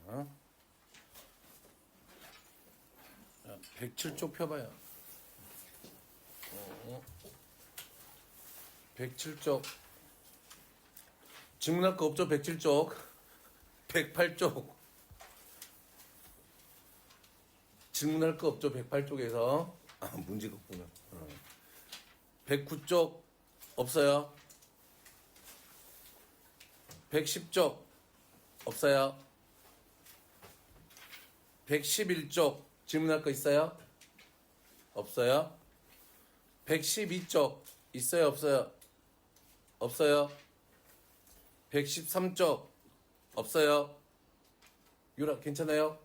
자, 107쪽 펴봐요. 107쪽. 질문할 거 없죠? 107쪽. 108쪽. 질문할 거 없죠? 108쪽에서. 문제가 없구나. 109쪽 없어요. 110쪽 없어요. 111쪽 질문할 거 있어요? 없어요. 112쪽 있어요? 없어요? 없어요. 113쪽 없어요. 유라 괜찮아요?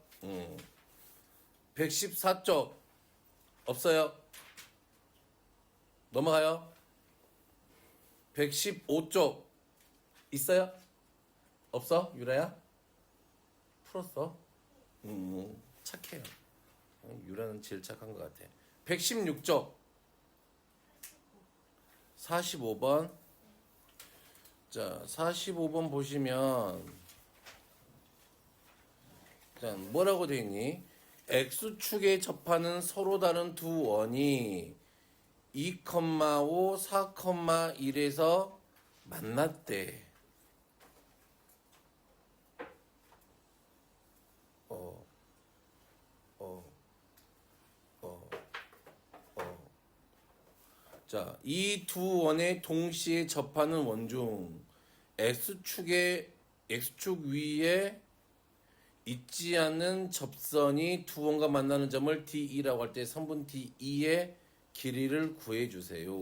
114쪽 없어요. 넘어가요. 115쪽 있어요? 없어? 유라야? 풀었어? 착해요. 유라는 제일 착한 것 같아. 116쪽 45번. 자, 45번 보시면 자, 뭐라고 되어 있니? X축에 접하는 서로 다른 두 원이 2,5, 4,1에서 만났대. 자, 이 두 원에 동시에 접하는 원 중 X축 위에 있지 않는 접선이 두 원과 만나는 점을 D2라고 할 때 선분 D2의 길이를 구해주세요.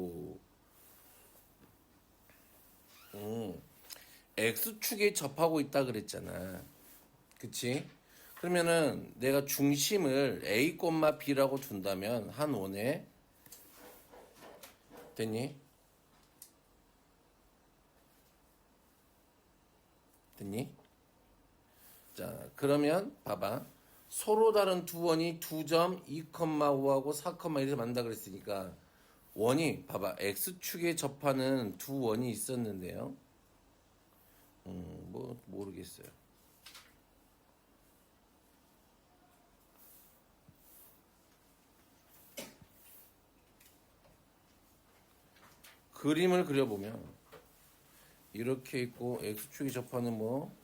X축에 접하고 있다 그랬잖아. 그치? 그러면은 내가 중심을 A, B라고 둔다면 한 원에 됐니? 됐니? 자, 그러면 봐봐. 서로 다른 두 원이 두 점 2,5하고 4,1에서 만난다 그랬으니까 원이 봐봐. X축에 접하는 두 원이 있었는데요. 뭐 모르겠어요. 그림을 그려보면 이렇게 있고 X축에 접하는 뭐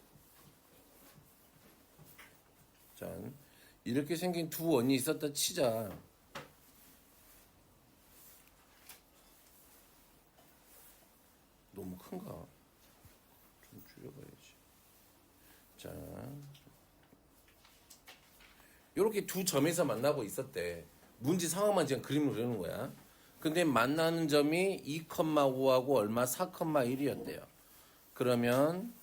짠 이렇게 생긴 두 원이 있었다 치자. 너무 큰가? 좀 줄여봐야지. 자, 이렇게 두 점에서 만나고 있었대. 문제 상황만 지금 그림을 그리는 거야. 근데 만나는 점이 2,5하고 얼마? 4,1이었대요. 그러면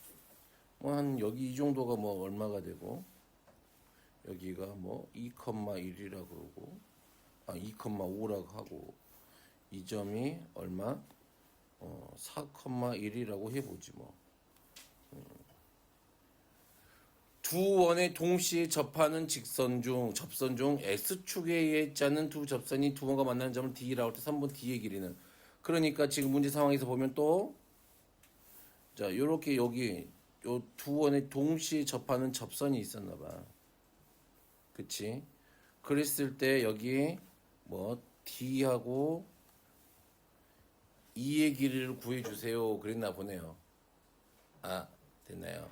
뭐 한 여기 이 정도가 뭐 얼마가 되고 여기가 뭐 2,1이라 그러고 2,5라고 하고 이 점이 얼마? 4,1이라고 해보지 뭐. 두 원에 동시에 접하는 접선 중 X축에 있지 않는 두 접선이 두 원과 만나는 점을 D라고 할 때 3번 D의 길이는. 그러니까 지금 문제 상황에서 보면 또, 자, 요렇게 여기, 요 두 원에 동시에 접하는 접선이 있었나 봐. 그치? 그랬을 때 여기, 뭐, D하고 E의 길이를 구해주세요. 그랬나 보네요. 됐나요?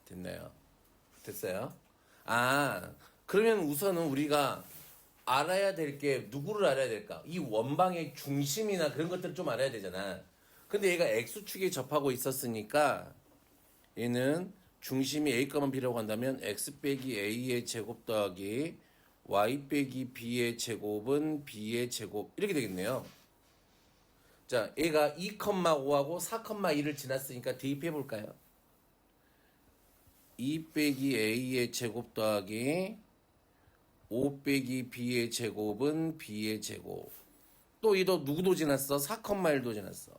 됐나요? 됐어요? 그러면 우선은 우리가 알아야 될 게 누구를 알아야 될까? 이 원방의 중심이나 그런 것들 좀 알아야 되잖아. 근데 얘가 X축에 접하고 있었으니까 얘는 중심이 A, B라고 한다면 X 빼기 A의 제곱 더하기 Y 빼기 B의 제곱은 B의 제곱 이렇게 되겠네요. 자, 얘가 2,5하고 4,1을 지났으니까 대입해 볼까요? 2 빼기 A의 제곱 더하기 5 빼기 B의 제곱은 B의 제곱. 또 이도 누구도 지났어? 4,1도 지났어.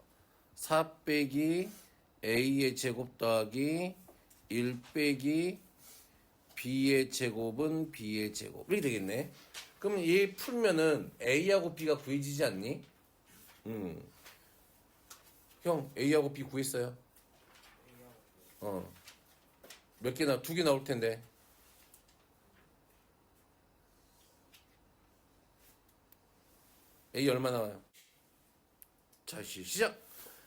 4 빼기 A의 제곱 더하기 1 빼기 B의 제곱은 B의 제곱. 이렇게 되겠네. 그럼 얘 풀면은 A하고 B가 구해지지 않니? 형, A하고 B 구했어요? 몇 개 두 개 나올 텐데. A 얼마 나와요? 자, 시작.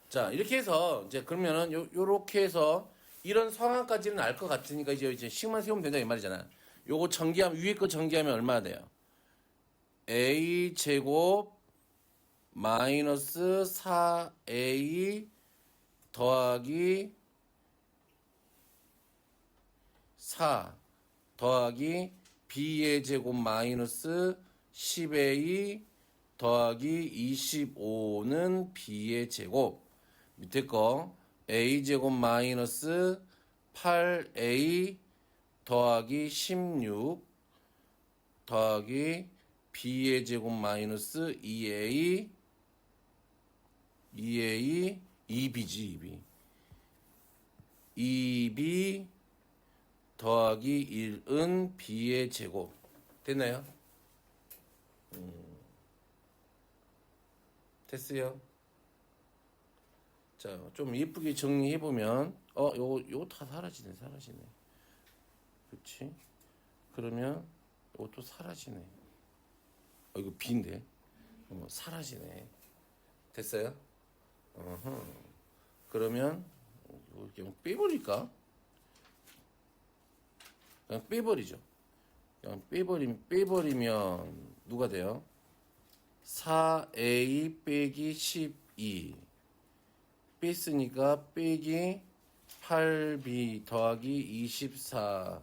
자, 이렇게 해서 이제 그러면은 요렇게 해서 이런 상황까지는 알 것 같으니까 이제 식만 세우면 된다 이 말이잖아. 요거 전기하면 위에 거 전기하면 얼마나 돼요? A 제곱 마이너스 4A 더하기 4 더하기 B의 제곱 마이너스 10A 더하기 25는 B의 제곱. 밑에 거 A 제곱 마이너스 8A 더하기 16 더하기 B의 제곱 마이너스 2A 2B지 2B 더하기 1은 B의 제곱. 됐나요? 됐어요. 자, 좀 예쁘게 정리해보면, 요거 다 사라지네. 그렇지? 그러면, 요것도 사라지네. 이거 B인데? 사라지네. 됐어요? 그러면, 이거 그냥 빼버릴까? 그냥 빼버리죠. 그냥 빼버리면, 누가 돼요? 4A 빼기 12. 뺐으니까 빼기 8B 더하기 24는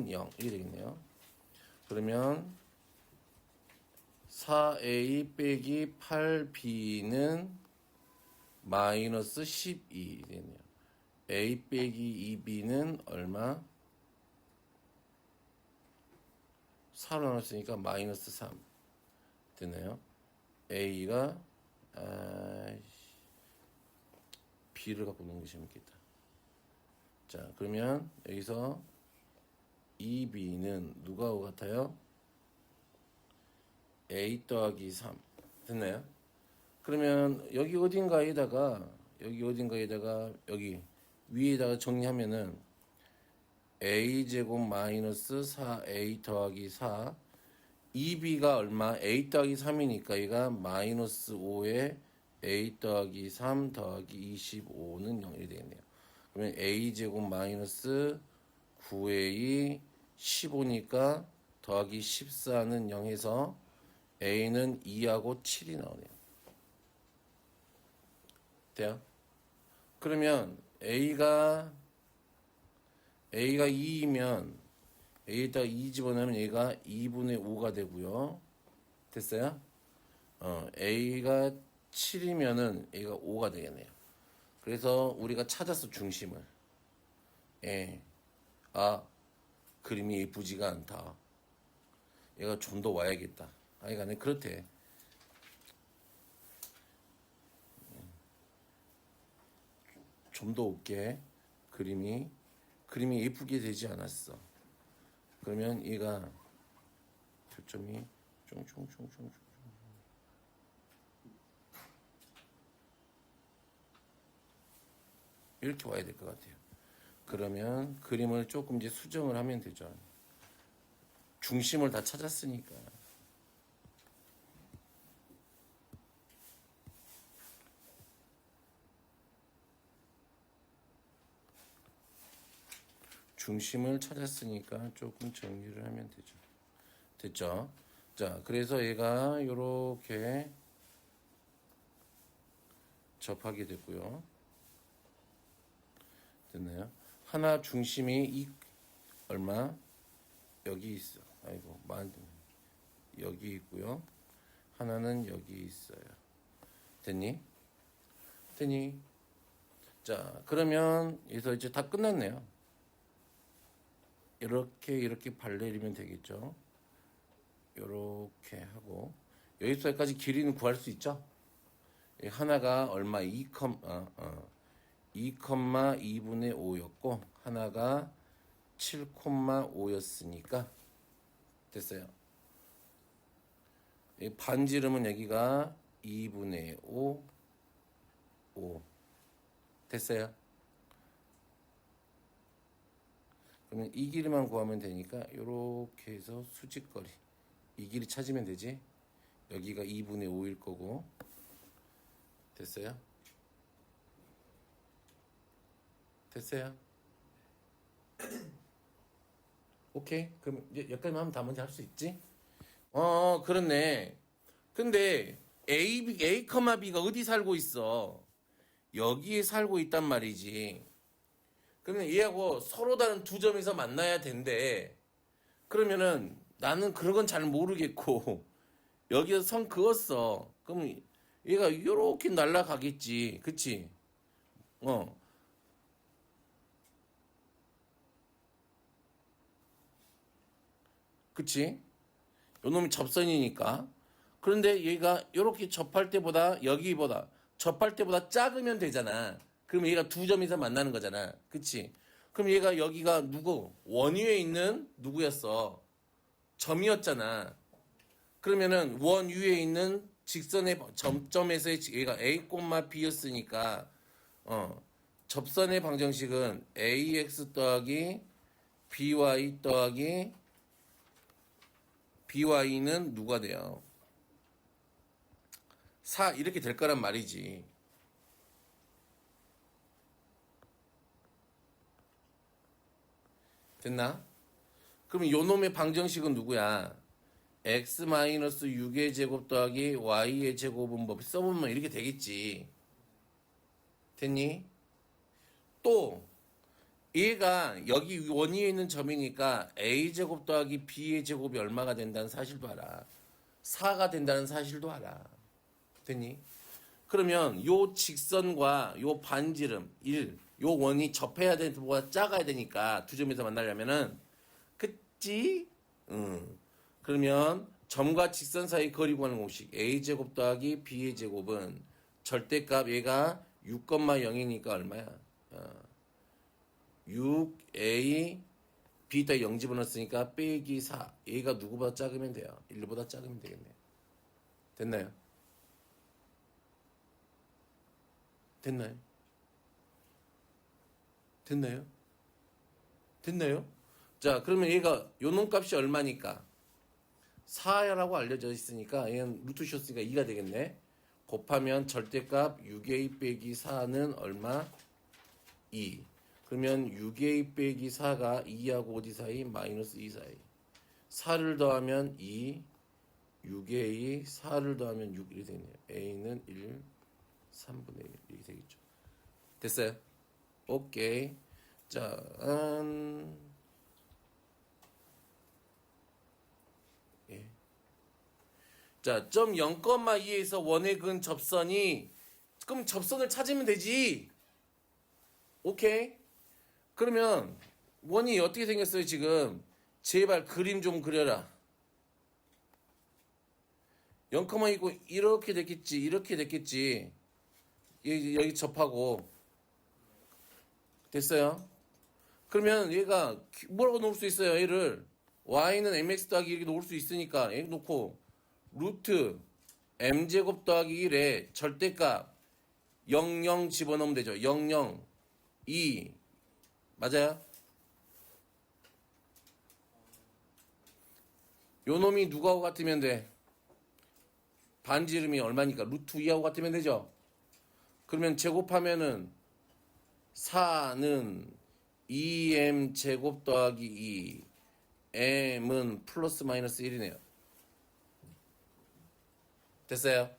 0. 이게 되겠네요. 그러면 4A 빼기 8B는 마이너스 12 되네요. A 빼기 2B는 얼마? 4로 나눴으니까 마이너스 3 되네요. A가 B를 갖고 노는 게 재밌겠다. 자, 그러면 여기서 2B는 누가하고 같아요? A 더하기 3 됐나요? 그러면 여기 어딘가에다가 여기 위에다가 정리하면은 A 제곱 마이너스 4A 더하기 4 2B가 얼마? A 더하기 3이니까 얘가 마이너스 5에 A 더하기 3 더하기 25는 0이 되겠네요. 그러면 A 제곱 마이너스 9A 15니까 더하기 14는 0에서 A는 2하고 7이 나오네요. 돼요? 그러면 A가 2이면 A에다가 2 집어넣으면 얘가 2분의 5가 되고요. 됐어요? A가 7이면은 A가 5가 되겠네요. 그래서 우리가 찾았어, 중심을. 그림이 예쁘지가 않다. 얘가 좀 더 와야겠다. 하여간에 그렇대. 좀 더 올게. 그림이 예쁘게 되지 않았어. 그러면 얘가 교점이 쫑쫑쫑쫑쫑 이렇게 와야 될 것 같아요. 그러면 그림을 조금 이제 수정을 하면 되죠. 중심을 다 찾았으니까. 중심을 찾았으니까 조금 정리를 하면 되죠. 됐죠? 자, 그래서 얘가 요렇게 접하게 됐고요. 됐나요? 하나 중심이 얼마? 여기 있어. 아이고, 여기 있고요. 하나는 여기 있어요. 됐니? 자, 그러면 여기서 이제 다 끝났네요. 이렇게 발내리면 되겠죠. 이렇게 하고 여기서까지 길이는 구할 수 있죠. 하나가 얼마 2,2분의 5였고 하나가 7,5였으니까 됐어요. 반지름은 여기가 2분의 5 됐어요. 그러면 이 길이만 구하면 되니까 요렇게 해서 수직거리 이 길이 찾으면 되지. 여기가 2분의 5일 거고. 됐어요? 됐어요? 오케이. 그럼 이제 여기까지만 하면 다 문제 할 수 있지? 그렇네. 근데 A, B가 어디 살고 있어? 여기에 살고 있단 말이지. 그러면 얘하고 서로 다른 두 점에서 만나야 된대. 그러면은 나는 그런 건 잘 모르겠고 여기서 선 그었어. 그럼 얘가 요렇게 날아가겠지. 그치? 어. 그치? 요 놈이 접선이니까. 그런데 얘가 요렇게 접할 때보다 여기보다 접할 때보다 작으면 되잖아. 그럼 얘가 두 점에서 만나는 거잖아. 그치? 그럼 얘가 여기가 누구? 원 위에 있는 누구였어? 점이었잖아. 그러면은 원 위에 있는 직선의 점점에서의 얘가 A, B였으니까 접선의 방정식은 AX 더하기 BY 더하기 BY는 누가 돼요? 4 이렇게 될 거란 말이지. 됐나? 그럼 요 놈의 방정식은 누구야? x-6의 제곱 더하기 y의 제곱은 뭐 써보면 이렇게 되겠지. 됐니? 또 얘가 여기 원 위에 있는 점이니까 a제곱 더하기 b의 제곱이 얼마가 된다는 사실도 알아. 4가 된다는 사실도 알아. 됐니? 그러면 요 직선과 요 반지름 1, 요 원이 접해야 되는 것보다 작아야 되니까 두 점에서 만나려면은 그치? 그러면 점과 직선 사이 거리 구하는 공식 a제곱 더하기 b의 제곱은 절대값 얘가 6,0이니까 얼마야? 6a b에다 0 집어넣었으니까 빼기 4 얘가 누구보다 작으면 돼요. 1보다 작으면 되겠네요. 됐나요? 됐나요? 됐나요? 됐나요? 자, 그러면 얘가 요 놈값이 얼마니까? 4라고 알려져 있으니까 얘는 루트 씌웠으니까 2가 되겠네. 곱하면 절대값 6a 빼기 4는 얼마? 2. 그러면 6a 빼기 4가 2하고 어디 사이? 마이너스 2 사이. 4를 더하면 2, 6a, 4를 더하면 6 이렇게 되겠네요. a는 1, 3분의 1 이렇게 되겠죠. 됐어요? 오케이. 자, 예. 자, 점 0,2에서 원의 근 접선이 그럼 접선을 찾으면 되지. 오케이. 그러면 원이 어떻게 생겼어요 지금? 제발 그림 좀 그려라. 0,2고 이렇게 됐겠지. 이렇게 됐겠지. 여기 접하고 됐어요? 그러면 얘가 뭐라고 놓을 수 있어요? 얘를 y는 mx 더하기 이렇게 놓을 수 있으니까 얘 놓고 루트 m제곱 더하기 1에 절대값 00 집어넣으면 되죠. 00 2 맞아요? 요 놈이 누구하고 같으면 돼? 반지름이 얼마니까 루트 2하고 같으면 되죠. 그러면 제곱하면은 4는 2m 제곱 더하기 2 m은 플러스 마이너스 1이네요. 됐어요?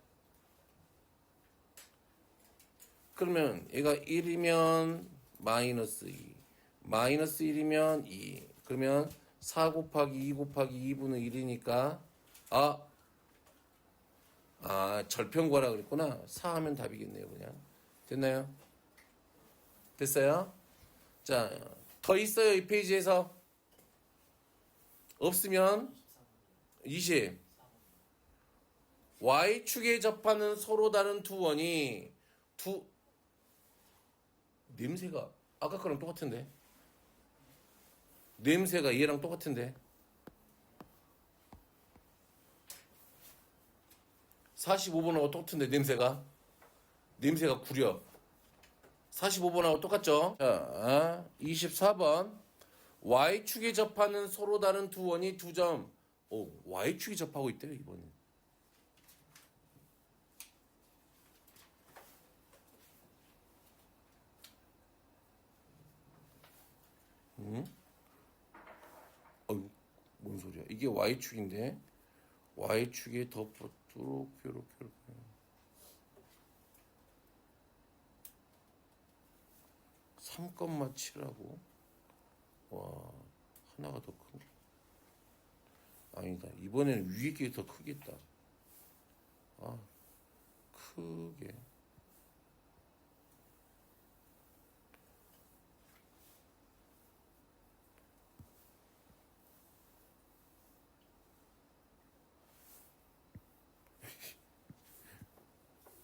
그러면 얘가 1이면 마이너스 2 마이너스 1이면 2 그러면 4 곱하기 2 곱하기 2분의 1이니까 절편과라 그랬구나. 4 하면 답이겠네요 그냥. 됐나요? 됐어요? 자, 더 있어요 이 페이지에서. 없으면 20 Y축에 접하는 서로 다른 두 원이 냄새가 아까 거랑 똑같은데 냄새가 얘랑 똑같은데 45번하고 똑같은데 냄새가 구려 45번하고 똑같죠. 자 24번 y축에 접하는 서로 다른 두 원이 두 점. 오, y축이 접하고 있대요, 이번에. 응? 어휴, 뭔 소리야. 이게 y축인데 y축에 덮어도록 이렇게 3,7하고 와 하나가 더 큰. 아니다. 이번에는 위에 게 더 크겠다. 아 크게.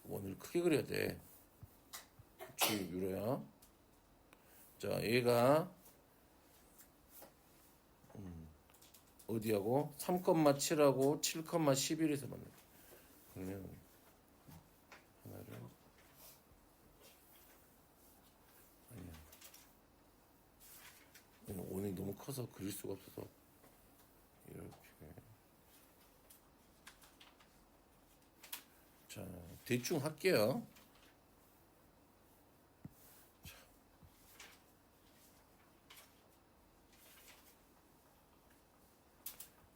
원을 크게 그려야 돼. 그치, 유로야. 자, 얘가 어디하고 3,7하고 7,11에서 만나. 그러면 하나를 아니야. 얘는 원이 너무 커서 그릴 수가 없어서 이렇게. 자, 대충 할게요.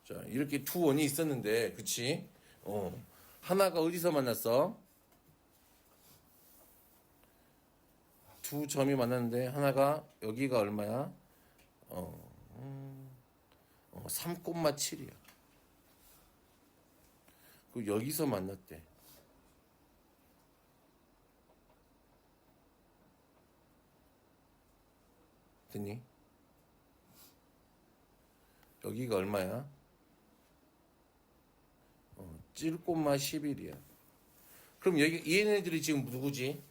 자, 이렇게 두 원이 있었는데, 그치? 하나가 어디서 만났어? 두 점이 만났는데, 하나가, 여기가 얼마야? 3,7이야. 그 여기서 만났대. 됐니? 여기가 얼마야? 7,11이야. 그럼 여기 얘네들이 지금 누구지?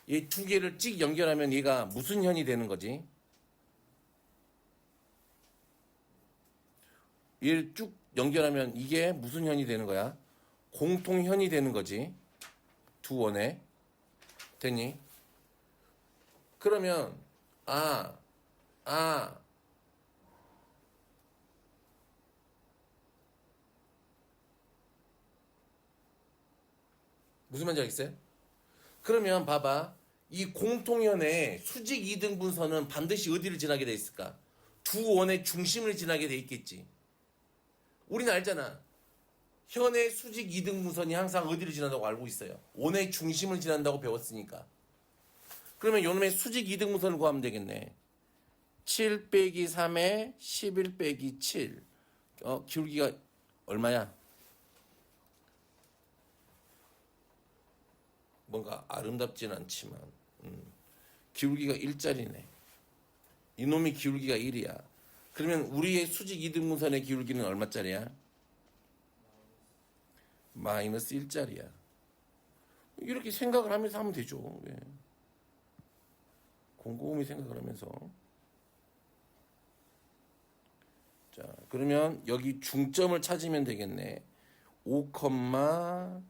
얘 두 개를 찍 연결하면 얘가 무슨 현이 되는 거지? 얘를 쭉 연결하면 이게 무슨 현이 되는 거야? 공통현이 되는 거지. 두 원에. 됐니? 그러면 아 무슨 말인지 알겠어요? 그러면 봐봐. 이 공통현의 수직 이등분선은 반드시 어디를 지나게 돼 있을까? 두 원의 중심을 지나게 돼 있겠지. 우리는 알잖아. 현의 수직 이등분선이 항상 어디를 지난다고 알고 있어요. 원의 중심을 지난다고 배웠으니까. 그러면 요놈의 수직 이등분선을 구하면 되겠네. 7 빼기 3에 11 빼기 7. 기울기가 얼마야? 뭔가 아름답진 않지만 기울기가 1짜리네. 이놈이 기울기가 1이야. 그러면 우리의 수직 이등분선의 기울기는 얼마짜리야? 마이너스 1짜리야. 이렇게 생각을 하면서 하면 되죠. 예. 곰곰이 생각을 하면서. 자, 그러면 여기 중점을 찾으면 되겠네. 5,9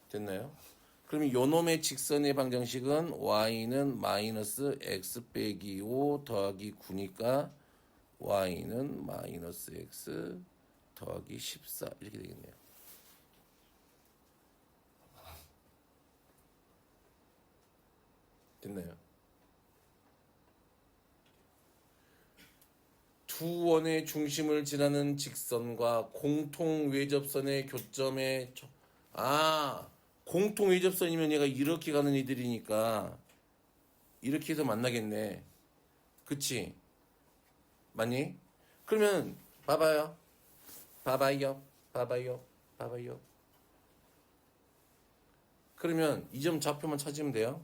됐나요? 그러면 요놈의 직선의 방정식은 y는 마이너스 x 빼기 5 더하기 9니까 y는 마이너스 x 더하기 14 이렇게 되겠네요. 됐나요? 두 원의 중심을 지나는 직선과 공통 외접선의 교점의 공통 외접선이면 얘가 이렇게 가는 이들이니까 이렇게 해서 만나겠네. 그치? 맞니? 그러면 봐봐요. 봐봐요. 그러면 이 점 좌표만 찾으면 돼요.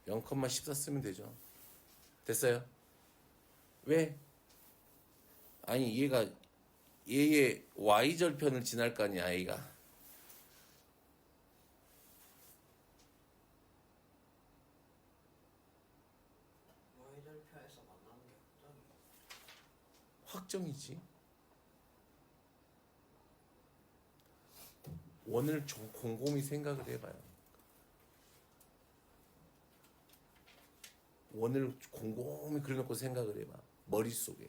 0,14 쓰면 되죠. 됐어요? 왜? 아니 얘의 y절편을 지날 거 아니야 얘가. y절편에서 만나는 게 확정이지. 원을 좀 곰곰이 생각을 해봐요. 원을 곰곰이 그려놓고 생각을 해봐. 머릿속에.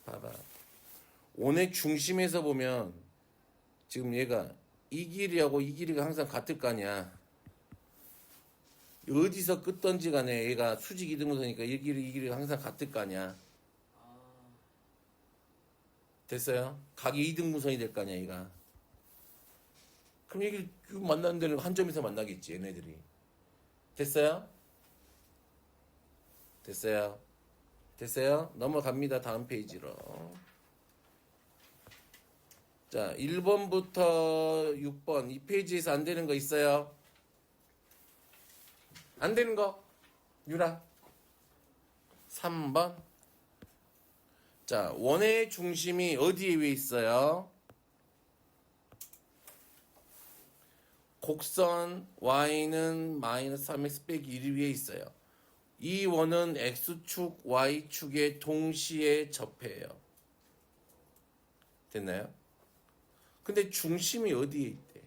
봐봐. 원의 중심에서 보면 지금 얘가 이 길이하고 이 길이가 항상 같을 거 아니야. 어디서 끄던지 간에 얘가 수직 이등분선이니까 이 길이가 항상 같을 거 아니야. 됐어요? 각이 이등분선이 될 거 아니야, 얘가. 그럼 얘기 만나는 데는 한 점에서 만나겠지, 얘네들이. 됐어요? 됐어요? 됐어요? 넘어갑니다. 다음 페이지로. 자, 1번부터 6번. 이 페이지에서 안 되는 거 있어요? 안 되는 거? 유라. 3번. 자, 원의 중심이 어디에 위에 있어요? 곡선 y는 마이너스 3x 빼기 1 위에 있어요. 이 원은 x축, y축에 동시에 접해요. 됐나요? 근데 중심이 어디에 있대?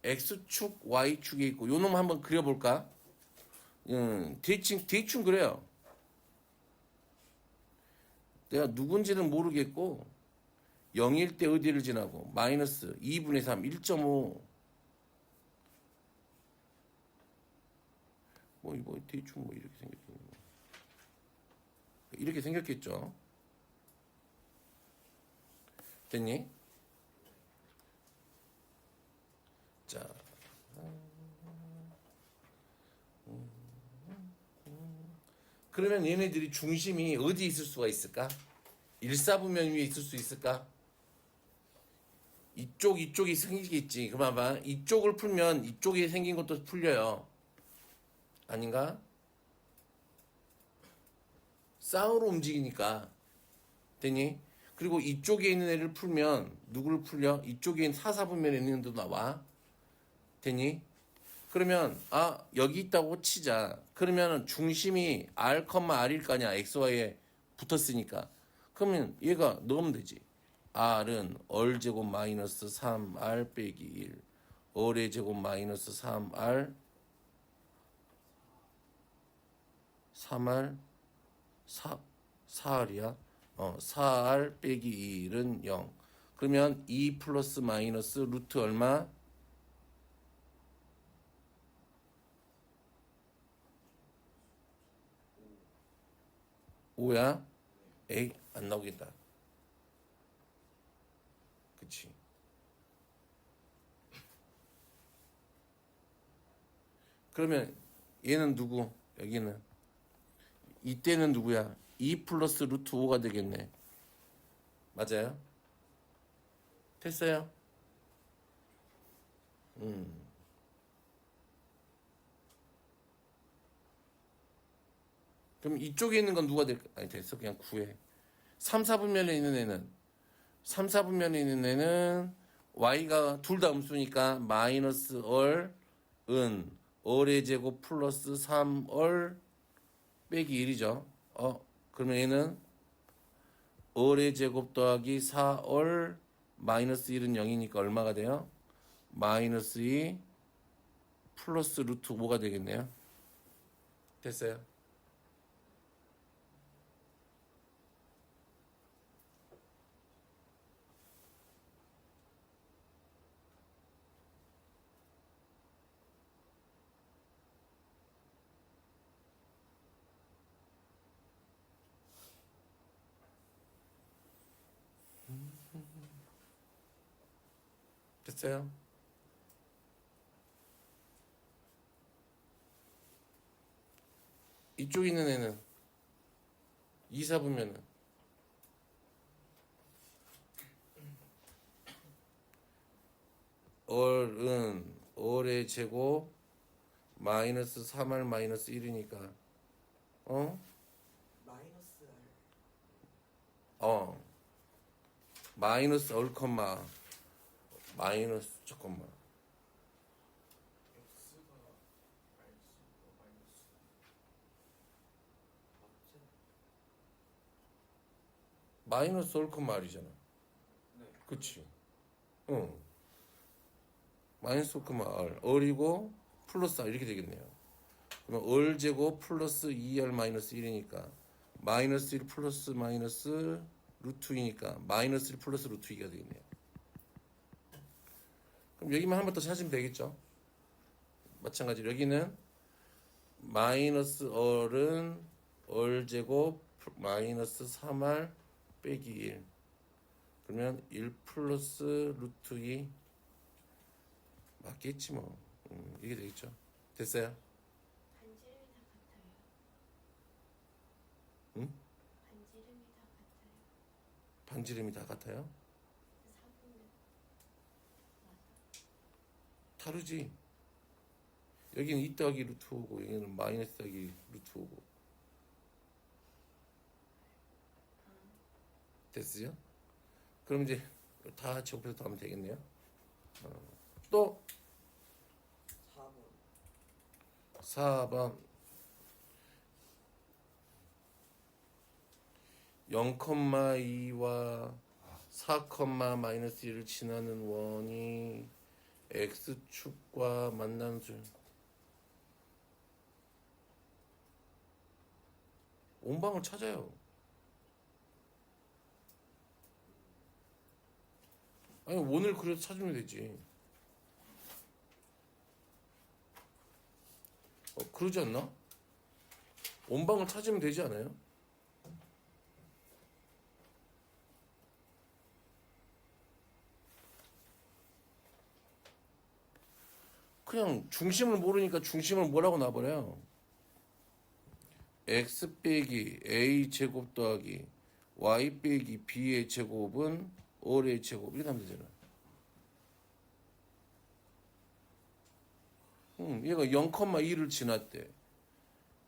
x축, y축에 있고 요 놈 한번 그려볼까? 대충 그래요. 내가 누군지는 모르겠고 0일 때 어디를 지나고 마이너스 2분의 3, 1.5 뭐 대충 뭐 이렇게 생겼겠네. 이렇게 생겼겠죠. 됐니? 자, 그러면 얘네들이 중심이 어디 있을 수가 있을까? 일사분면 위에 있을 수 있을까? 이쪽이 생기겠지. 그만 봐. 이쪽을 풀면 이쪽에 생긴 것도 풀려요. 아닌가? 쌍으로 움직이니까. 됐니? 그리고 이쪽에 있는 애를 풀면 누구를 풀려? 이쪽에 있는 사사분면에 있는 애도 나와. 됐니? 그러면 여기 있다고 치자. 그러면 중심이 r, r일 거 아니야. xy에 붙었으니까. 그러면 얘가 넣으면 되지. r은 얼제곱 마이너스 3r 빼기 1 얼의 제곱 마이너스 3r 3r 4r이야. 4r 빼기 1은 0. 그러면 2 플러스 마이너스 루트 얼마? 5야? 에이, 안 나오겠다. 그치. 그러면 얘는 누구? 여기는. 이때는 누구야? 2 플러스 루트 5가 되겠네. 맞아요? 됐어요? 그럼 이쪽에 있는 건 누가 될까? 아니, 됐어. 그냥 구해. 3, 4분면에 있는 애는 3, 4분면에 있는 애는 y가 둘 다 음수니까 마이너스 얼은 얼의 제곱 플러스 3얼 빼기 1이죠. 그러면 얘는 얼의 제곱 더하기 4얼 마이너스 1은 0이니까 얼마가 돼요? 마이너스 2 플러스 루트 5가 되겠네요. 됐어요? 됐어요? 이쪽에 있는 애는 2, 4분면은 얼은 얼의 제곱 마이너스 3할 마이너스 1이니까 마이너스 R 마이너스 얼 컴마 마이너스 잠깐만 X가 마이너스 맞지? 마이너스 얼 R이잖아. 네. 그치? 응. 마이너스 얼 R. R이고 플러스 R 이렇게 되겠네요. 그러면 얼 제곱 플러스 2R 마이너스 1이니까 마이너스 1 플러스 마이너스 루트 2니까 마이너스 1 플러스 루트 2가 되겠네요. 그럼 여기만 한 번 더 찾으면 되겠죠? 마찬가지로 여기는 마이너스 얼은 얼 제곱 마이너스 3R 빼기 1. 그러면 1 플러스 루트 2 맞겠지 뭐. 이게 되겠죠. 됐어요? 반지름이 다 같아요. 응? 반지름이 다 같아요. 반지름이 다 같아요? 4분면 맞아. 다르지. 여기는 2 더하기 루트 5고 여기는 마이너스 더하기 루트 5고. 됐어요? 그럼 이제 다 제곱해서 더하면 되겠네요. 또 4번. 4번 0,2와 4, 마이너스 1을 지나는 원이 x축과 만나는 수. 온방을 찾아요. 아니 원을 그려서 찾으면 되지. 그러지 않나? 온방을 찾으면 되지 않아요? 그냥 중심을 모르니까 중심을 뭐라고 놔버려요? x 빼기 a 제곱 더하기 y 빼기 b의 제곱은 얼의 제곱 이렇게 하면 되잖아. 얘가 0,2를 지났대.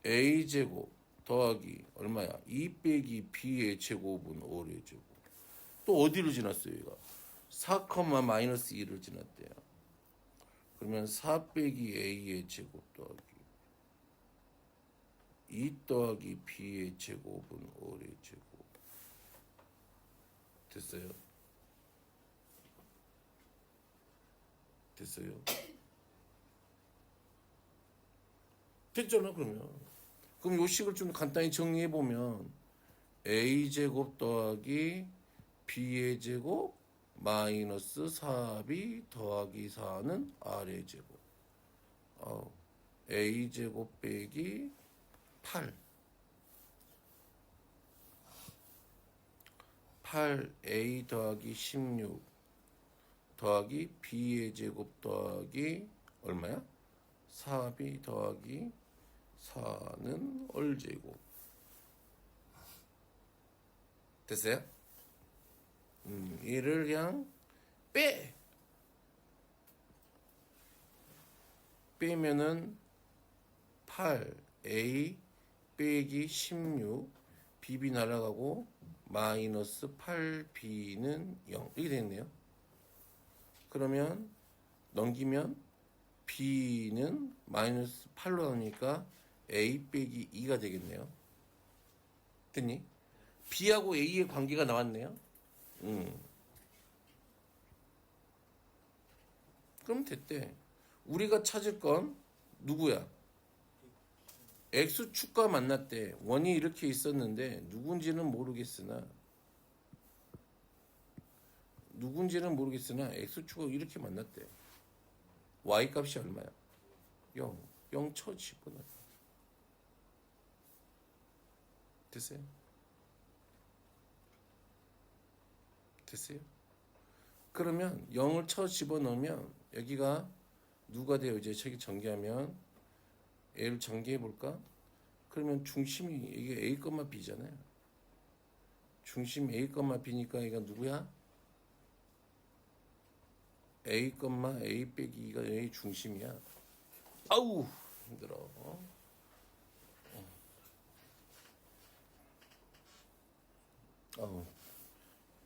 a 제곱 더하기 얼마야? 2 빼기 b의 제곱은 얼의 제곱. 또 어디를 지났어요 얘가? 4, 마이너스 2를 지났대요. 그러면 4 빼기 a의 제곱 더하기 2 더하기 b의 제곱은 얼의 제곱. 됐어요? 됐어요? 됐잖아 그러면. 그럼 요 식을 좀 간단히 정리해 보면 a제곱 더하기 b의 제곱 마이너스 4b 더하기 4는 r의 제곱. a제곱 빼기 8 8a 더하기 16 더하기 b의 제곱 더하기 얼마야? 4b 더하기 4는 얼제곱. 됐어요? 얘를 그냥 빼면은 8a 빼기 16 bb 날아가고 마이너스 8b는 0 이렇게 되겠네요. 그러면 넘기면 b는 마이너스 8로 나오니까 a 빼기 2가 되겠네요. 됐니? b하고 a의 관계가 나왔네요. 그럼 됐대. 우리가 찾을 건 누구야? x축과 만났대. 원이 이렇게 있었는데 누군지는 모르겠으나 x축과 이렇게 만났대. y 값이 얼마야? 0. 0 쳐 집어넣어. 됐어요? 됐어요? 그러면 0을 쳐 집어넣으면 여기가 누가 돼요? 이제 책이 전개하면 A를 전개해 볼까? 그러면 중심이 이게 A, B잖아요. 중심 A, B니까 이가 누구야? A, A 빼기 2가 A 중심이야. 아우 힘들어. 아우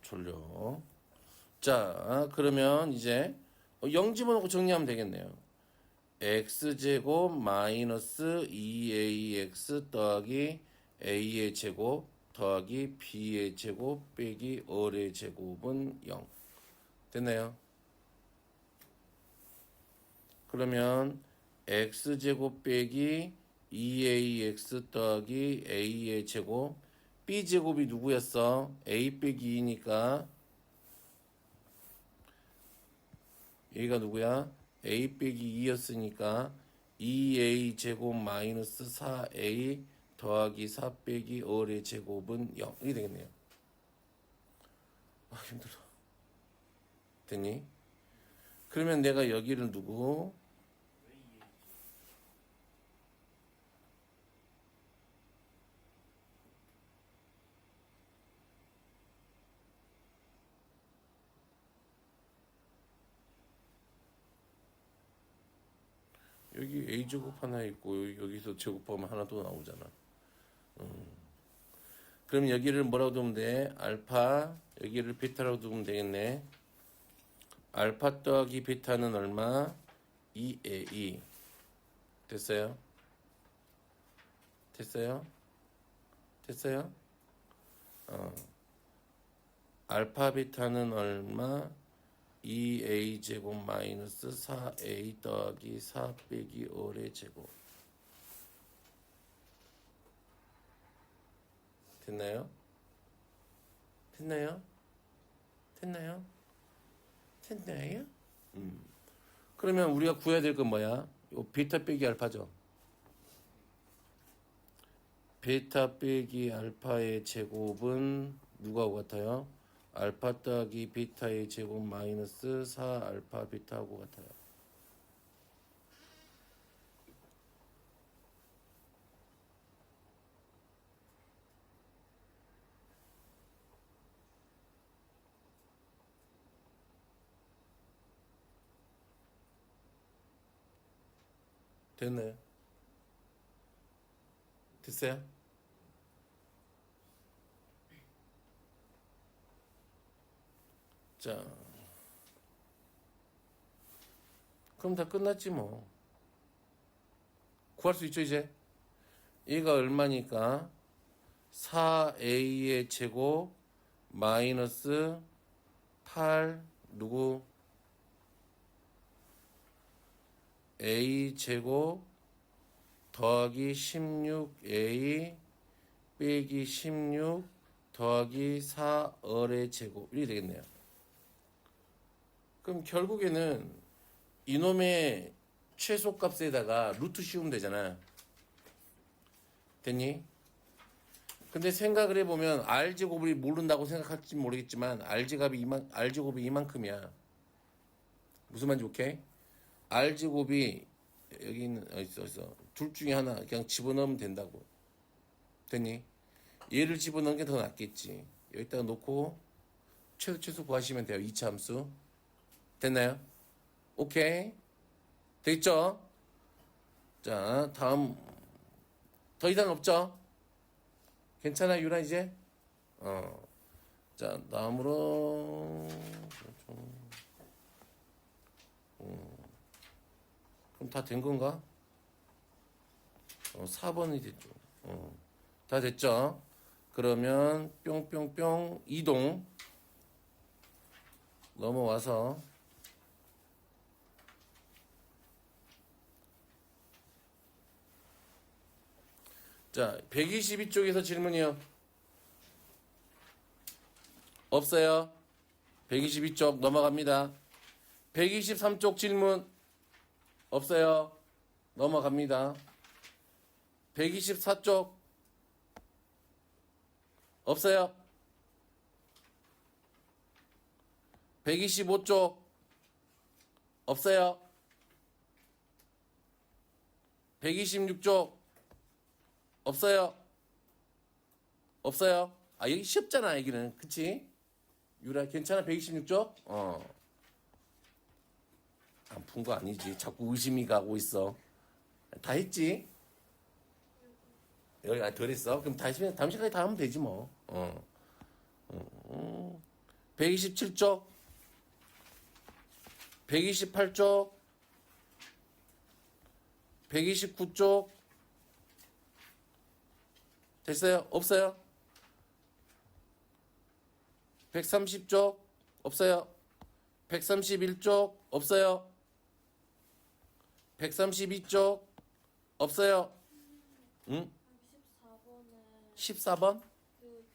졸려. 자 그러면 이제 0 집어넣고 정리하면 되겠네요. x제곱 마이너스 2ax 더하기 a의 제곱 더하기 b의 제곱 빼기 얼의 제곱은 0. 됐나요? 그러면 x제곱 빼기 2ax 더하기 a의 제곱 b제곱이 누구였어? a 빼기 2니까 얘가 누구야? a 빼기 2였으니까 2a 제곱 마이너스 4a 더하기 4 빼기 얼의 제곱은 0. 이게 되겠네요. 아, 힘들어. 됐니? 그러면 내가 여기를 두고 왜 이해? 여기 a제곱 하나 있고 여기서 제곱하면 하나 또 나오잖아. 그럼 여기를 뭐라고 두면 돼? 알파, 여기를 베타라고 두면 되겠네. 알파 더하기 베타는 얼마? 2a. 됐어요? 됐어요? 됐어요? 알파 베타는 얼마? 2a 제곱 마이너스 4a 더하기 4 빼기 얼의 제곱. 됐나요? 됐나요? 됐나요? 됐나요? 그러면 우리가 구해야 될 건 뭐야? 요 베타 빼기 알파죠. 베타 빼기 알파의 제곱은 누구하고 같아요? 알파 더하기 베타의 제곱 마이너스 4 알파 베타하고 같아요. 됐나요? 됐어요? 자, 그럼 다 끝났지 뭐. 구할 수 있죠 이제? 얘가 얼마니까 4a의 제곱 마이너스 8 누구? a 제곱 더하기 16a 빼기 16 더하기 4얼의 제곱 이렇게 되겠네요. 그럼 결국에는 이놈의 최소값에다가 루트 씌우면 되잖아. 됐니? 근데 생각을 해보면 r제곱을 모른다고 생각할지 모르겠지만 r제곱이 이만큼이야. 무슨 말인지 오케이? r제곱이 여기 있는 어딨어 둘 중에 하나 그냥 집어넣으면 된다고. 됐니? 얘를 집어넣는 게 더 낫겠지. 여기다가 놓고 최소 구하시면 돼요. 2차 함수. 됐나요? 오케이. 됐죠? 자, 다음 더 이상 없죠? 괜찮아 유라 이제? 자, 다음으로 그럼 다 된 건가? 4번이 됐죠. 다 됐죠? 그러면 뿅뿅뿅 이동 넘어와서 자, 122쪽에서 질문이요. 없어요. 122쪽 넘어갑니다. 123쪽 질문 없어요. 넘어갑니다. 124쪽 없어요. 125쪽 없어요. 126쪽 없어요. 없어요. 아, 여기 쉽잖아, 여기는. 그치? 유라, 괜찮아? 126쪽? 안 푼 거 아니지. 자꾸 의심이 가고 있어. 다 했지? 여기 덜 했어? 그럼 다음 시간에 다 하면 되지, 뭐. 127쪽? 128쪽? 129쪽? 됐어요? 없어요? 130쪽 없어요. 131쪽 없어요. 132쪽 없어요. 응? 14번에 14번?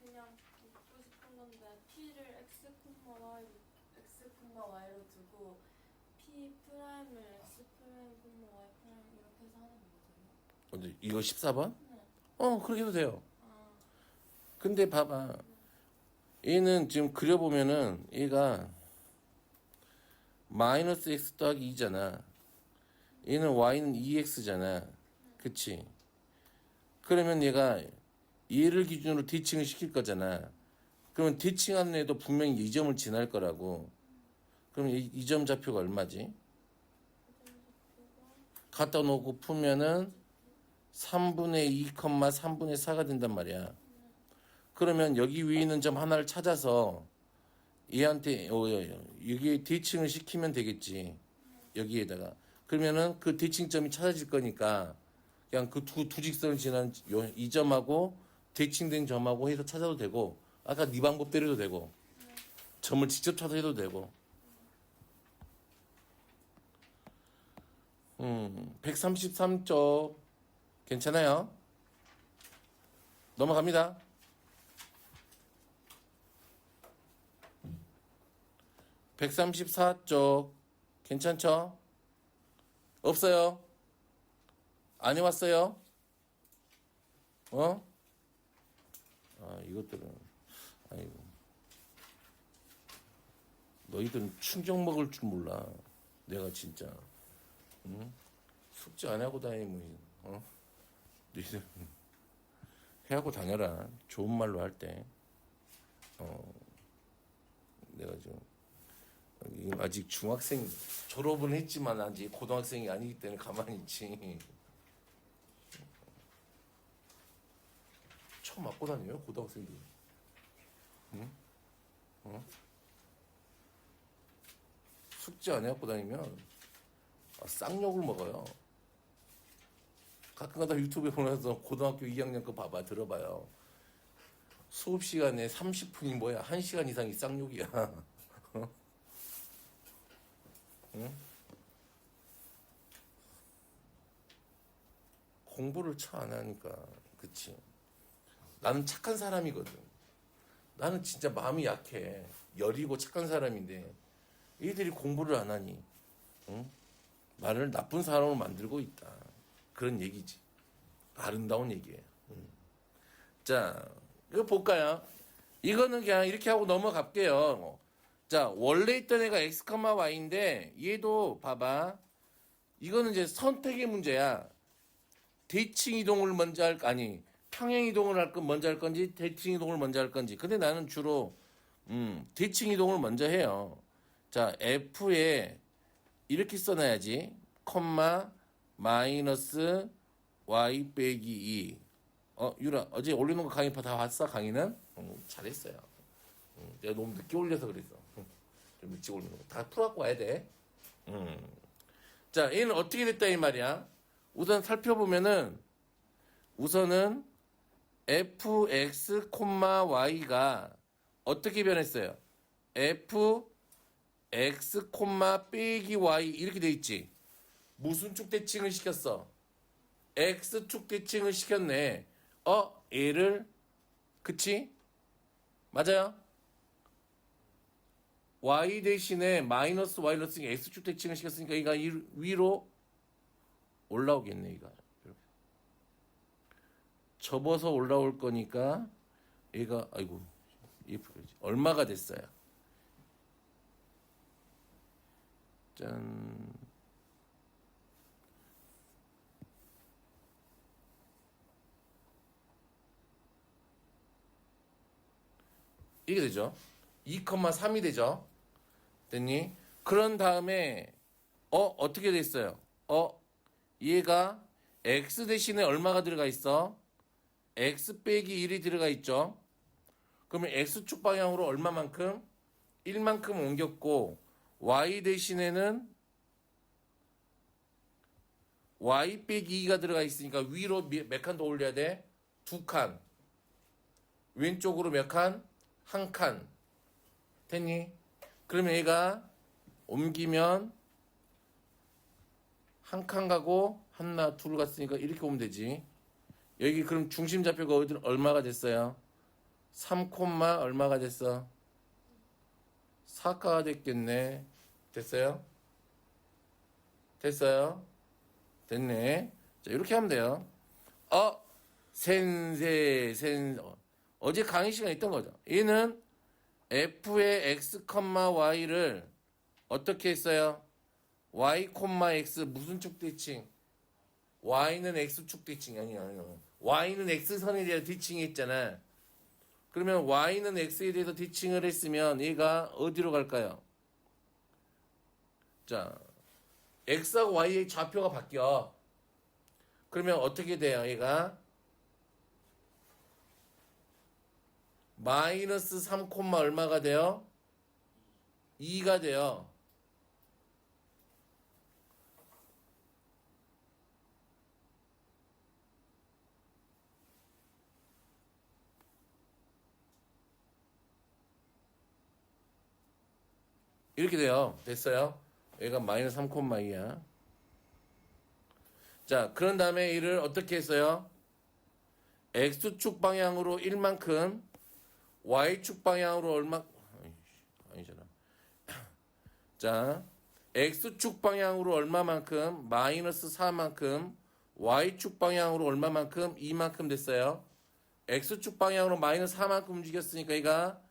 그냥 묻고 싶은 건데 P를 Y로 두고 P 프라임을 X 프라임, Y 프라임 이렇게 해서 하는 거잖아요. 근데 이거 14번? 네. 그렇게 해도 돼요. 아, 근데 봐봐. 얘는 지금 그려보면은 얘가 마이너스 x 더하기 2잖아. 얘는 y는 2x잖아. 그치? 그러면 얘가 얘를 기준으로 대칭을 시킬 거잖아. 그러면 대칭하는 애도 분명히 이 점을 지날 거라고. 그럼 이 점 좌표가 얼마지? 갖다 놓고 풀면은 3분의 2, 3분의 4가 된단 말이야. 그러면 여기 위에 있는 점 하나를 찾아서 얘한테 여기에 대칭을 시키면 되겠지. 여기에다가. 그러면은 그 대칭점이 찾아질 거니까 그냥 그 두 직선을 지난 이 점하고 대칭된 점하고 해서 찾아도 되고 아까 네 방법대로도 되고 점을 직접 찾아 해도 되고 133쪽 괜찮아요? 넘어갑니다. 134쪽 괜찮죠? 없어요? 안 해왔어요? 이것들은 아이고 너희들은 충격 먹을 줄 몰라. 내가 진짜 숙제 안 하고 다니면 너희들 해하고 다녀라. 좋은 말로 할 때 내가 좀 아직 중학생 졸업은 했지만 아직 고등학생이 아니기 때문에 가만히 있지. 처음 맞고 다녀요 고등학생들. 응? 숙제 안 해갖고 다니면 쌍욕을 먹어요. 가끔가다 유튜브에 보면서 고등학교 2학년 거 봐봐 들어봐요. 수업 시간에 30분이 뭐야 1시간 이상이 쌍욕이야. 응? 공부를 안 하니까 그치. 나는 착한 사람이거든. 나는 진짜 마음이 약해. 여리고 착한 사람인데 얘들이 공부를 안 하니 응? 나를 나쁜 사람으로 만들고 있다. 그런 얘기지. 아름다운 얘기예요. 자, 이거 볼까요? 이거는 그냥 이렇게 하고 넘어갈게요. 자, 원래 있던 애가 x, y인데 얘도 봐봐. 이거는 이제 선택의 문제야. 대칭 이동을 먼저 아니 평행 이동을 먼저 할 건지 대칭 이동을 먼저 할 건지. 근데 나는 주로 대칭 이동을 먼저 해요. 자, f에 이렇게 써놔야지. 콤마 마이너스 y 빼기 2. 유라 어제 올리는 거 강의 다 봤어? 강의는? 잘했어요. 내가 너무 늦게 올려서 그랬어. 좀 일찍 올리는 거. 다 풀어갖고 와야 돼. 자, 얘는 어떻게 됐다 이 말이야. 우선 살펴보면은 우선은 fx, y가 어떻게 변했어요? fx, 빼기 y 이렇게 돼 있지. 무슨 축 대칭을 시켰어? x축 대칭을 시켰네. 얘를 그치? 맞아요? y 대신에 마이너스 y로 쓰니까 x축 대칭을 시켰으니까 얘가 위로 올라오겠네. 얘가 이렇게 접어서 올라올 거니까 얘가 아이고 얼마가 됐어요? 짠. 이게 되죠. 2,3이 되죠. 됐니? 그런 다음에 어떻게 됐어요? 얘가 x 대신에 얼마가 들어가 있어? x 빼기 1이 들어가 있죠. 그러면 x축 방향으로 얼마만큼? 1만큼 옮겼고 y 대신에는 y 빼기 2가 들어가 있으니까 위로 몇 칸 더 올려야 돼? 2칸. 왼쪽으로 몇 칸? 1칸. 됐니? 그러면 얘가 옮기면 한 칸 가고 하나 둘 갔으니까 이렇게 오면 되지. 여기 그럼 중심 좌표가 어디 얼마가 됐어요? 3, 얼마가 됐어? 4가가 됐겠네. 됐어요? 됐어요? 됐네. 자, 이렇게 하면 돼요. 어제 강의 시간에 있던 거죠. 얘는 f의 x, y를 어떻게 했어요? y, x 무슨 축 대칭? y는 x축 대칭이 아니야. y는 x선에 대해서 대칭이 했잖아. 그러면 y는 x에 대해서 대칭을 했으면 얘가 어디로 갈까요? 자, x하고 y의 좌표가 바뀌어. 그러면 어떻게 돼요? 얘가 마이너스 3, 얼마가 돼요? 2가 돼요. 이렇게 돼요. 됐어요? 얘가 마이너스 3, 2야. 자, 그런 다음에 이를 어떻게 했어요? X축 방향으로 1만큼, Y축 방향으로 얼마, 아니잖아. 자, X축 방향으로 얼마만큼, 마이너스 4만큼, Y축 방향으로 얼마만큼, 2만큼 됐어요. X축 방향으로 마이너스 4만큼 움직였으니까 얘가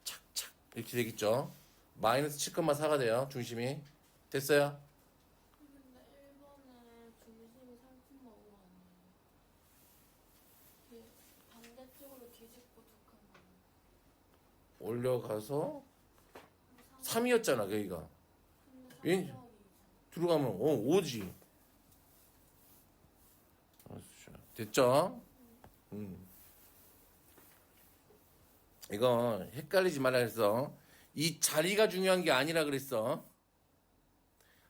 착착 이렇게 되겠죠. 마이너스 7,4가 돼요. 중심이. 됐어요? 근데 1번은 중심이 3,5 아니에요? 이게 반대쪽으로 뒤집고 두 칸 가는 올려가서 3이었잖아, 여기가. 근데 예? 3번이 들어가면 5지. 됐죠? 이거 헷갈리지 말라 그랬어. 이 자리가 중요한 게 아니라 그랬어.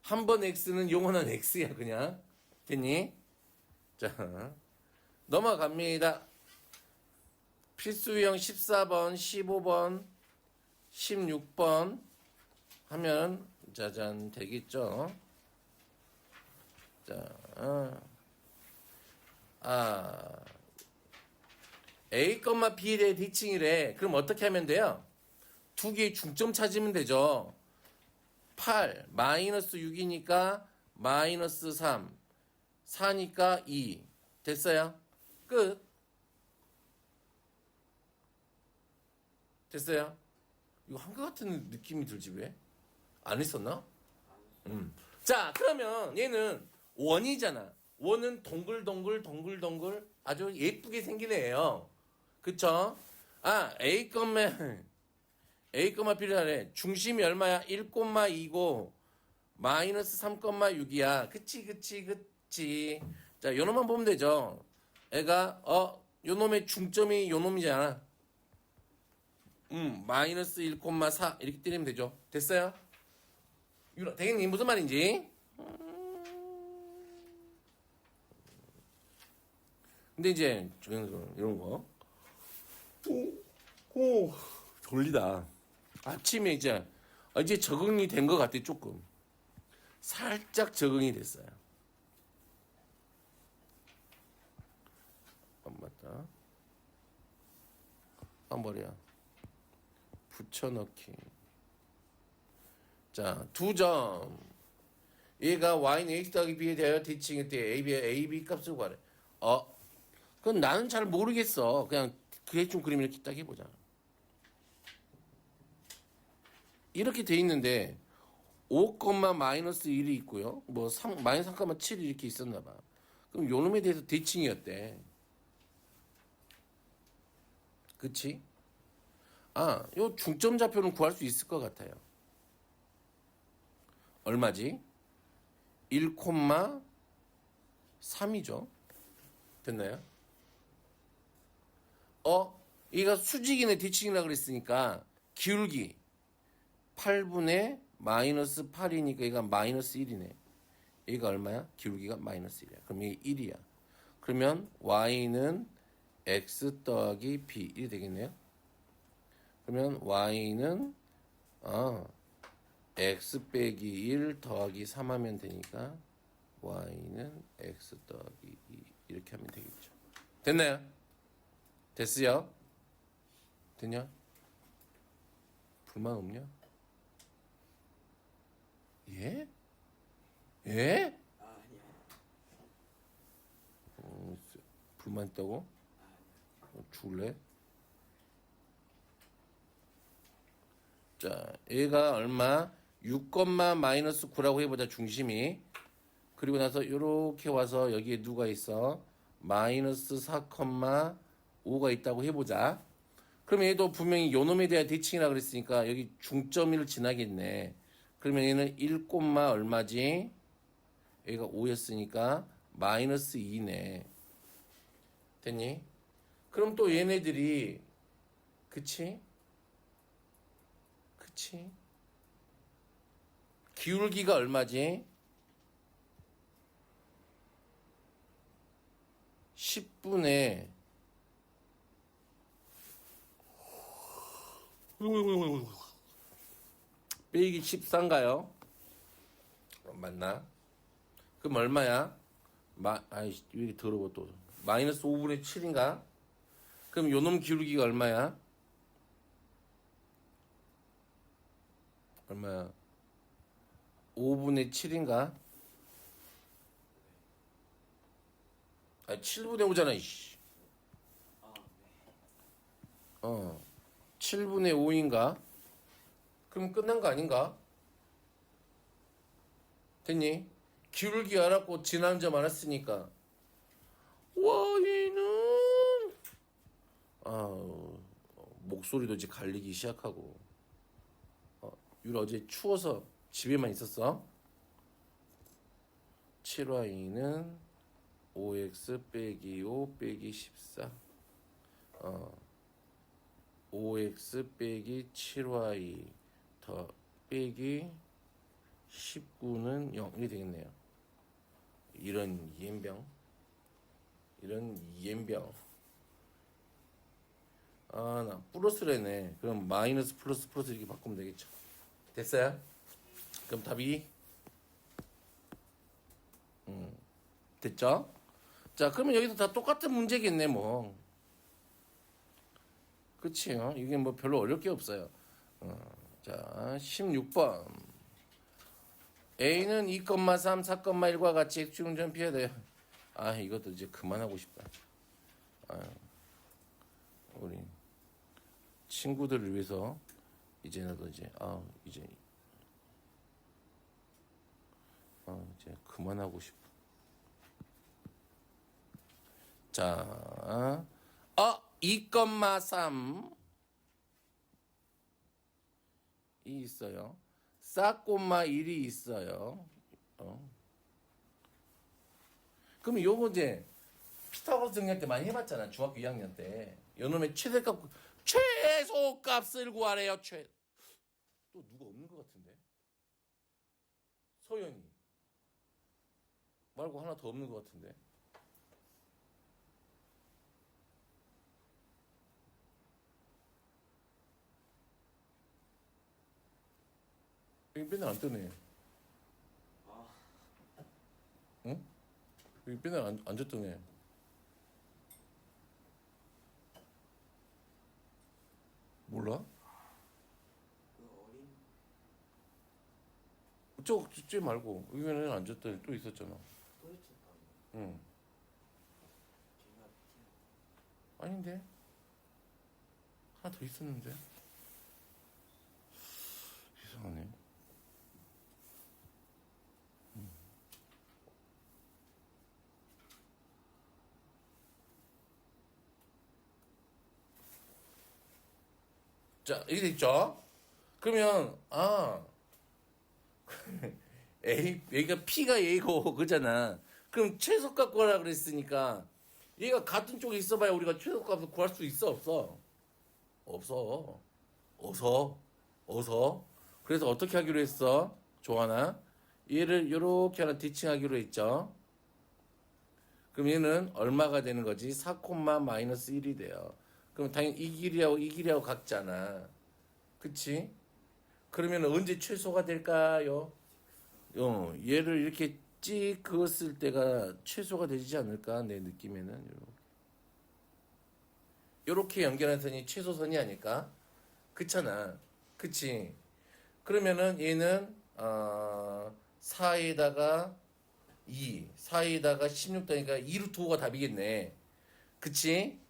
한 번 x는 영원한 x야 그냥. 됐니? 자, 넘어갑니다. 필수형 14번, 15번, 16번 하면 짜잔 되겠죠. 자, A, B에 대해 대칭이래. 그럼 어떻게 하면 돼요? 두 개의 중점 찾으면 되죠. 8, 마이너스 6이니까 마이너스 3, 4니까 2. 됐어요? 끝. 됐어요? 이거 한것 같은 느낌이 들지 왜? 안 했었나? 자, 그러면 얘는 원이잖아. 원은 동글동글 아주 예쁘게 생긴 애예요. 그쵸? A, 필요하네. 중심이 얼마야? 1,2고 마이너스 3,6이야. 그치. 자, 요놈만 보면 되죠. 애가 요놈의 중점이 요놈이잖아. 마이너스 1,4 이렇게 때리면 되죠. 됐어요? 되겠니? 무슨 말인지? 근데 이제 이런 거 졸리다. 아침에 이제 적응이 된 것 같아. 조금 살짝 적응이 됐어요. 안 맞다. 머리야. 붙여넣기. 자, 2점. 얘가 y는 x 더하기 b에 대하여 대칭했대. ab 값을 구하래. 그건 나는 잘 모르겠어. 그냥 대충 그림 이렇게 딱 해보자. 이렇게 돼 있는데 5, 마이너스 1이 있고요. 뭐 마이너스 3,7이 이렇게 있었나 봐. 그럼 요놈에 대해서 대칭이었대. 그치? 요 중점 좌표는 구할 수 있을 것 같아요. 얼마지? 1,3이죠. 됐나요? 얘가 수직이네 대칭이라 그랬으니까 기울기 8분의 마이너스 8이니까 얘가 마이너스 1이네. A가 얼마야? 기울기가 마이너스 1이야. 그럼 이게 1이야. 그러면 Y는 X 더하기 B 1이 되겠네요. 그러면 Y는 X 빼기 1 더하기 3 하면 되니까 Y는 X 더하기 2 이렇게 하면 되겠죠. 됐나요? 됐어요? 됐냐? 불만 없냐? 예? 예? 아니야. 불만 있다고? 죽을래? 자, 얘가 얼마? 6, 마이너스 9라고 해보자, 중심이. 그리고 나서 요렇게 와서 여기에 누가 있어? 마이너스 4,5가 있다고 해보자. 그럼 얘도 분명히 요놈에 대한 대칭이라 그랬으니까 여기 중점1을 지나겠네. 그러면 얘는 1, 얼마지? 여기가 5였으니까 마이너스 2네. 됐니? 그럼 또 얘네들이 그치? 그치? 기울기가 얼마지? 10분의 빼기 14인가요? 맞나? 그럼 얼마야? 아이씨, 왜 이렇게 더러워 또. 마이너스 5분의 7인가? 그럼 요놈 기울기가 얼마야? 얼마야? 5분의 7인가? 7분의 5잖아, 이씨. 아, 네. 7분의 5인가? 그럼 끝난 거 아닌가? 됐니? 기울기 알았고 지난 점 알았으니까 Y는 목소리도 이제 갈리기 시작하고 유라 어제 추워서 집에만 있었어? 7Y는 5X 빼기 5 빼기 14 5X 빼기 7Y 더 빼기 19는 0이 되겠네요. 이런 이엠병. 나 플러스래네. 그럼 마이너스 플러스 이렇게 바꾸면 되겠죠. 됐어요? 그럼 답이 됐죠? 자, 그러면 여기도 다 똑같은 문제겠네, 뭐. 그치요? 이게 뭐 별로 어려울 게 없어요. 자, 16번. A는 2,3, 4,1과 같이 X중점 피해야 돼요. 이것도 이제 그만하고 싶다. 우리 친구들을 위해서 이제 나도 이제 이제 그만하고 싶어. 자, 2,3 이 있어요. 4,1이 있어요. 그럼 요거 이제 피타고라스 정리할 때 많이 해봤잖아. 중학교 2학년 때. 요놈의 최소값을 구하래요. 또 누가 없는 것 같은데? 서연이 말고 하나 더 없는 것 같은데? 여기 맨날 안 뜨네. 응? 여기 맨날 안 졌더네. 몰라? 그 어린 쟤 말고 여기는 안 졌더니 또 있었잖아. 또 있었다. 응. 걔가 아닌데? 하나 더 있었는데? 이상하네. 자, 이게 됐죠? 그러면, 얘가 P가 얘고, 그잖아. 그럼 최소값 구하라 그랬으니까, 얘가 같은 쪽에 있어봐야 우리가 최소값을 구할 수 있어, 없어? 없어. 어서. 그래서 어떻게 하기로 했어? 조하나? 얘를 요렇게 하나 대칭하기로 했죠. 그럼 얘는 얼마가 되는 거지? 4, 마이너스 1이 돼요. 그럼 당연히 이 길이하고 같잖아. 그치? 그러면 언제 최소가 될까요? 얘를 이렇게 찍 그었을 때가 최소가 되지 않을까? 내 느낌에는. 요렇게 연결한 선이 최소선이 아닐까? 그렇잖아. 그치? 그러면은 얘는 4에다가 4에다가 16 더니까 2루트 5가 답이겠네. 그치?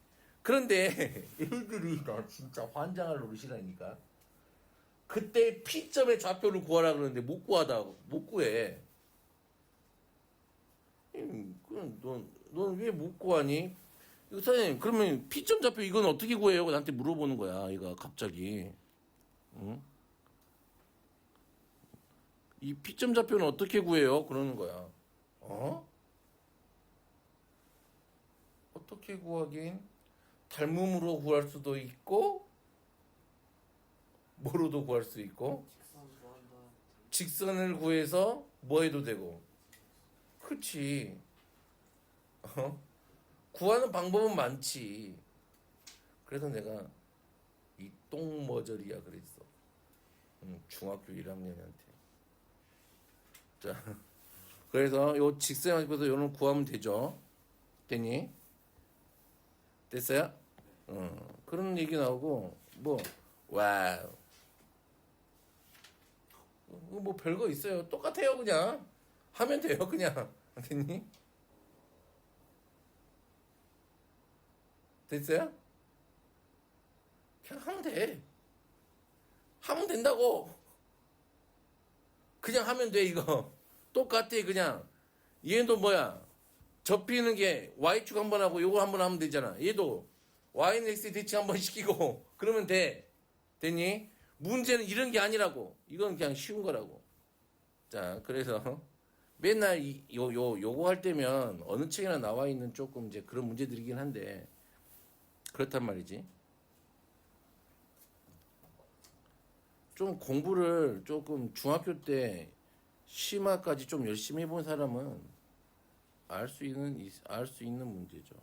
그런데 얘들이 나 진짜 환장할 노릇이라니까. 그때 P점의 좌표를 구하라 그러는데 못 구해. 그럼 넌 왜 못 구하니? 이거 선생님, 그러면 P점 좌표 이건 어떻게 구해요? 나한테 물어보는 거야, 얘가 갑자기. 응? 이 P점 좌표는 어떻게 구해요? 그러는 거야. 어떻게 구하긴? 닮음으로 구할 수도 있고, 뭐로도 구할 수 있고, 직선 구한다. 직선을 구해서 뭐 해도 되고. 그치. 구하는 방법은 많지. 그래서 내가 이 똥머저리야 그랬어. 중학교 1학년한테. 자, 그래서 요 직선에서 요는 구하면 되죠. 됐니? 됐어요? 그런 얘기 나오고 와우. 뭐 별거 있어요. 똑같아요 그냥. 하면 돼요 그냥. 됐니? 됐어요? 그냥 하면 돼. 하면 된다고. 그냥 하면 돼 이거. 똑같아 그냥. 얘도 뭐야? 접히는 게 y축 한번 하고 요거 한번 하면 되잖아. 얘도 y는 x 대칭 한번 시키고 그러면 돼. 됐니? 문제는 이런 게 아니라고. 이건 그냥 쉬운 거라고. 자, 그래서 맨날 요거 할 때면 어느 책이나 나와 있는 조금 이제 그런 문제들이긴 한데 그렇단 말이지. 좀 공부를 조금 중학교 때 심화까지 좀 열심히 해본 사람은 알 수 있는 문제죠.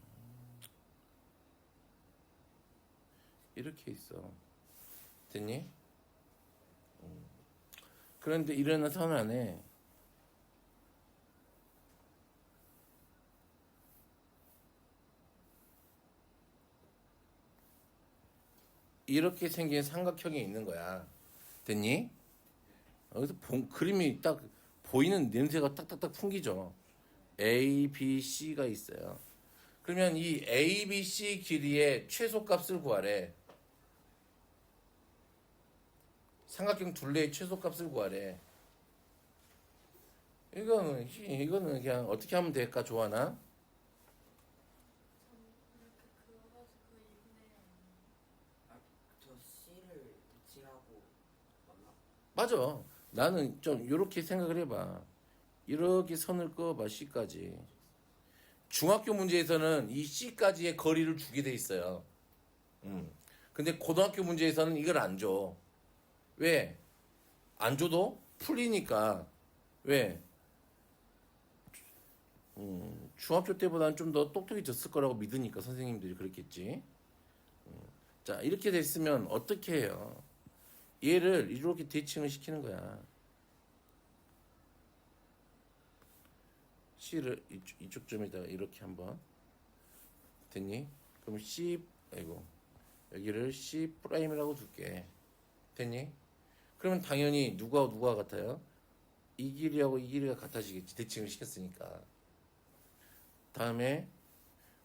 이렇게 있어. 됐니? 그런데 이런 선 안에 이렇게 생긴 삼각형이 있는 거야. 됐니? 여기서 그림이 딱 보이는 냄새가 딱딱딱 풍기죠. A, B, C가 있어요. 그러면 이 A, B, C 길이의 최소값을 구하래. 삼각형 둘레의 최소값을 구하래. 이거는 그냥 어떻게 하면 될까, 조하나? 전 이렇게 그어가지고 이분의 저 C를 대칭하고 맞나? 맞아. 나는 좀 요렇게 생각을 해봐. 이렇게 선을 그어봐, C까지. 중학교 문제에서는 이 C까지의 거리를 주게 돼 있어요. 근데 고등학교 문제에서는 이걸 안 줘. 왜? 안 줘도 풀리니까. 왜? 중학교 때보다는 좀 더 똑똑해졌을 거라고 믿으니까 선생님들이 그랬겠지. 자, 이렇게 됐으면 어떻게 해요? 얘를 이렇게 대칭을 시키는 거야. C를 이쪽 점에다가 이렇게 한번. 됐니? 그럼 여기를 C 프라임이라고 둘게. 됐니? 그러면 당연히 누가 같아요? 이 길이하고 이 길이가 같아지겠지. 대칭을 시켰으니까. 다음에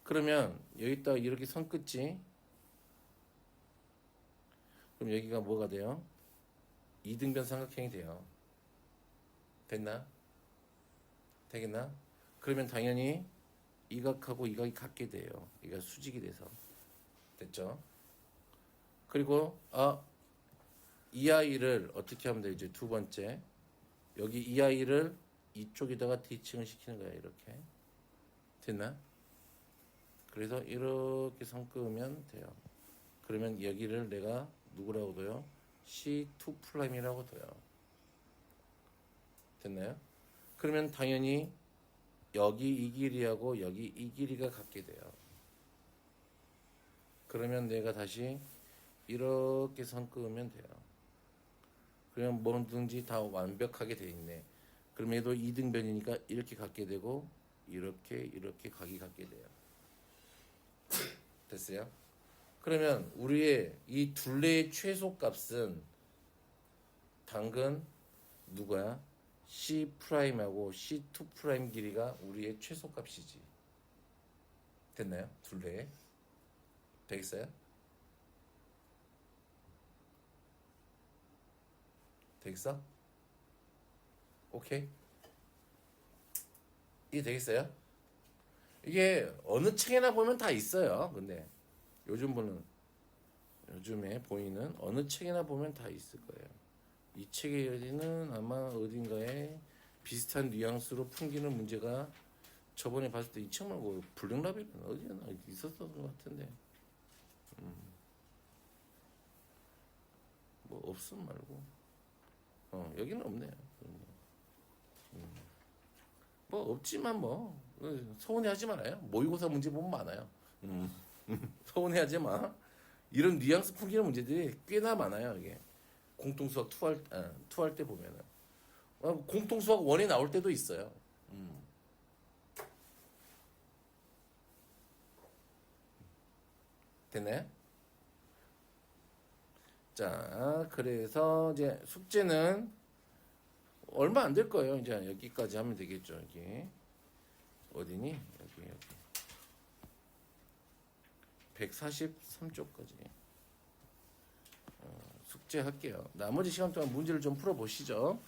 그러면 여기다가 이렇게 선 긋지. 그럼 여기가 뭐가 돼요? 이등변 삼각형이 돼요. 됐나? 되겠나? 그러면 당연히 이 각하고 이 각이 같게 돼요. 이가 수직이 돼서. 됐죠? 그리고 이 아이를 어떻게 하면 되지? 두 번째. 여기 이 아이를 이쪽에다가 대칭을 시키는 거야. 이렇게. 됐나? 그래서 이렇게 선 그으면 돼요. 그러면 여기를 내가 누구라고 둬요? C2'이라고 둬요. 됐나요? 그러면 당연히 여기 이 길이하고 여기 이 길이가 같게 돼요. 그러면 내가 다시 이렇게 선 그으면 돼요. 그러면 뭐든지 다 완벽하게 돼 있네. 그럼 얘도 이등변이니까 이렇게 갖게 되고 이렇게 각이 갖게 돼요. 됐어요? 그러면 우리의 이 둘레의 최소값은 당근 누구야? C'하고 C2' 길이가 우리의 최소값이지. 됐나요? 둘레 되겠어요? 되겠어? 오케이? 이게 되겠어요? 이게 어느 책에나 보면 다 있어요. 근데 요즘에 보이는 어느 책에나 보면 다 있을 거예요. 이 책의 어디는 아마 어딘가에 비슷한 뉘앙스로 풍기는 문제가 저번에 봤을 때 이 책 말고 블랙라벨은 어디나 있었던 것 같은데 뭐 없음 말고 여기는 없네요. 뭐 없지만 뭐 서운해하지 말아요. 모의고사 문제 보면 많아요. 서운해하지 마. 이런 뉘앙스 풍기는 문제들이 꽤나 많아요. 이게 공통수학 투할 때 보면은 공통수학 원에 나올 때도 있어요. 됐네? 자, 그래서 이제 숙제는 얼마 안 될 거예요. 이제 여기까지 하면 되겠죠. 여기 어디니? 여기 143쪽까지 숙제할게요. 나머지 시간 동안 문제를 좀 풀어보시죠.